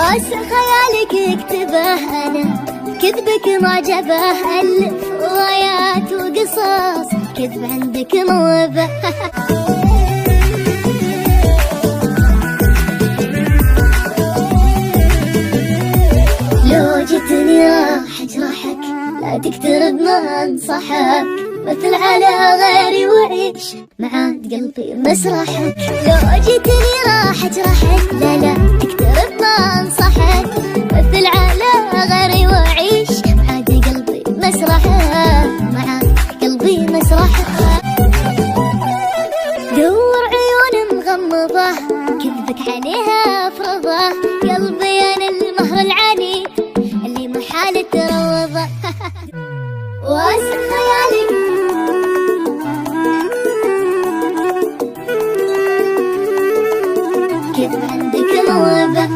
واسع خيالك اكتبه انا، كذبك معجبه الف روايات وقصص، كذب عندك موهبه. لو جتني راح اجرحك، لا تقترب ما انصحك، مثل على غيري وعيش معاد قلبي مسرحك. لو جيتني راح اجرحك، لا تقترب ما انصحك، مثل على غيري وعيش معاد قلبي مسرحك، معاد قلبي مسرحك. دور عيون مغمضة كذبك عليها افرضه، قلبي انا المهر العنيد اللي محال تروضه. واسع خيالك كذب عندك موهبة.